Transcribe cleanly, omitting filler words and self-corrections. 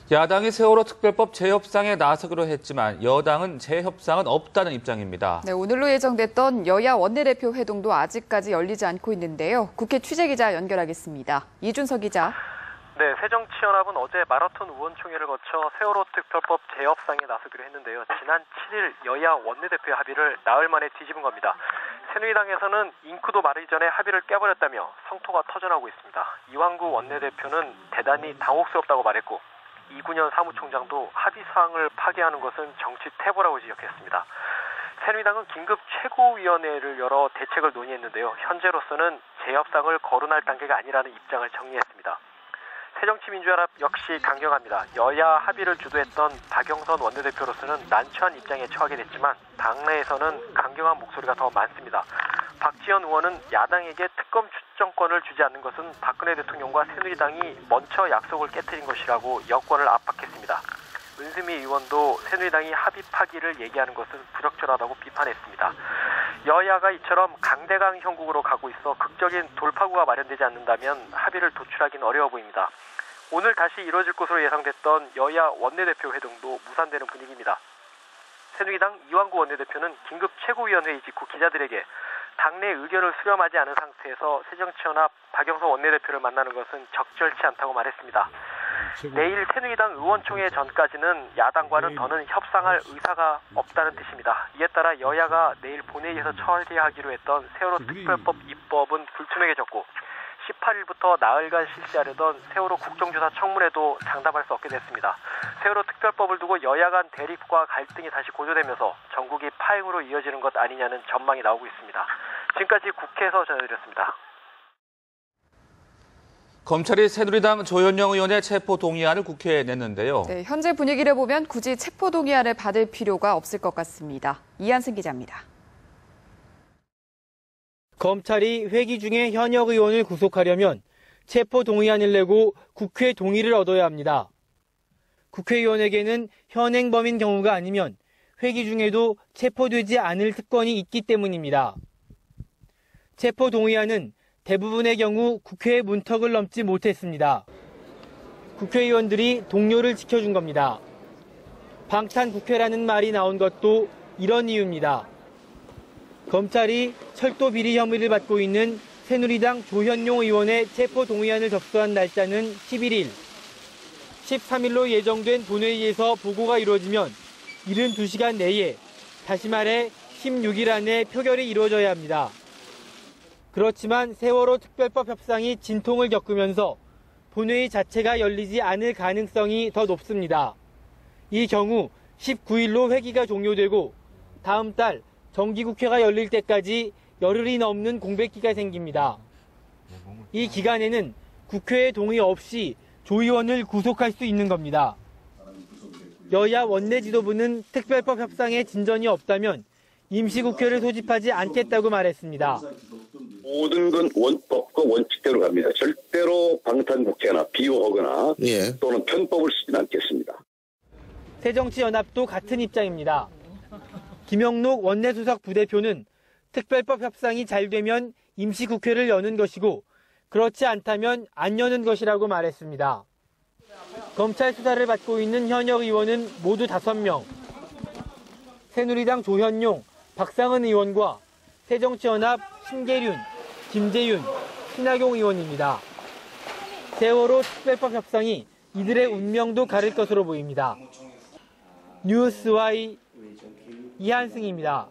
야당이 세월호 특별법 재협상에 나서기로 했지만 여당은 재협상은 없다는 입장입니다. 네, 오늘로 예정됐던 여야 원내대표 회동도 아직까지 열리지 않고 있는데요. 국회 취재기자 연결하겠습니다. 이준석 기자. 네, 새정치연합은 어제 마라톤 의원총회를 거쳐 세월호 특별법 재협상에 나서기로 했는데요. 지난 7일 여야 원내대표 합의를 나흘 만에 뒤집은 겁니다. 새누리당에서는 잉크도 마르기 전에 합의를 깨버렸다며 성토가 터져나오고 있습니다. 이완구 원내대표는 대단히 당혹스럽다고 말했고 이군현 사무총장도 합의 사항을 파기하는 것은 정치 태보라고 지적했습니다. 새누리당은 긴급 최고위원회를 열어 대책을 논의했는데요. 현재로서는 재협상을 거론할 단계가 아니라는 입장을 정리했습니다. 새정치민주연합 역시 강경합니다. 여야 합의를 주도했던 박영선 원내대표로서는 난처한 입장에 처하게 됐지만 당내에서는 강경한 목소리가 더 많습니다. 박지원 의원은 야당에게 특검 추정권을 주지 않는 것은 박근혜 대통령과 새누리당이 먼저 약속을 깨트린 것이라고 여권을 압박했습니다. 은수미 의원도 새누리당이 합의 파기를 얘기하는 것은 부적절하다고 비판했습니다. 여야가 이처럼 강대강 형국으로 가고 있어 극적인 돌파구가 마련되지 않는다면 합의를 도출하기는 어려워 보입니다. 오늘 다시 이뤄질 것으로 예상됐던 여야 원내대표 회동도 무산되는 분위기입니다. 새누리당 이완구 원내대표는 긴급 최고위원회의 직후 기자들에게 당내 의견을 수렴하지 않은 상태에서 새정치연합 박영선 원내대표를 만나는 것은 적절치 않다고 말했습니다. 내일 새누리당 의원총회 전까지는 야당과는 더는 협상할 의사가 없다는 뜻입니다. 이에 따라 여야가 내일 본회의에서 처리하기로 했던 세월호 특별법 입법은 불투명해졌고 18일부터 나흘간 실시하려던 세월호 국정조사 청문회도 장담할 수 없게 됐습니다. 세월호 특별법을 두고 여야 간 대립과 갈등이 다시 고조되면서 전국이 파행으로 이어지는 것 아니냐는 전망이 나오고 있습니다. 지금까지 국회에서 전해드렸습니다. 검찰이 새누리당 조현영 의원의 체포동의안을 국회에 냈는데요. 네, 현재 분위기를 보면 굳이 체포동의안을 받을 필요가 없을 것 같습니다. 이한승 기자입니다. 검찰이 회기 중에 현역 의원을 구속하려면 체포동의안을 내고 국회 동의를 얻어야 합니다. 국회의원에게는 현행범인 경우가 아니면 회기 중에도 체포되지 않을 특권이 있기 때문입니다. 체포동의안은 대부분의 경우 국회의 문턱을 넘지 못했습니다. 국회의원들이 동료를 지켜준 겁니다. 방탄국회라는 말이 나온 것도 이런 이유입니다. 검찰이 철도 비리 혐의를 받고 있는 새누리당 조현용 의원의 체포동의안을 접수한 날짜는 11일. 13일로 예정된 본회의에서 보고가 이루어지면 72시간 내에, 다시 말해 16일 안에 표결이 이루어져야 합니다. 그렇지만 세월호 특별법 협상이 진통을 겪으면서 본회의 자체가 열리지 않을 가능성이 더 높습니다. 이 경우 19일로 회기가 종료되고 다음 달 정기국회가 열릴 때까지 열흘이 넘는 공백기가 생깁니다. 이 기간에는 국회의 동의 없이 조 의원을 구속할 수 있는 겁니다. 여야 원내 지도부는 특별법 협상에 진전이 없다면 임시국회를 소집하지 않겠다고 말했습니다. 모든 건 원법과 원칙대로 갑니다. 절대로 방탄국회나 비호하거나 또는 편법을 쓰지는 않겠습니다. 새정치연합도 같은 입장입니다. 김영록 원내수석 부대표는 특별법 협상이 잘 되면 임시국회를 여는 것이고 그렇지 않다면 안 여는 것이라고 말했습니다. 검찰 수사를 받고 있는 현역 의원은 모두 5명. 새누리당 조현용, 박상은 의원과 새정치연합 신계륜, 김재윤, 신하경 의원입니다. 세월호 특별법 협상이 이들의 운명도 가릴 것으로 보입니다. 뉴스와이 이한승입니다.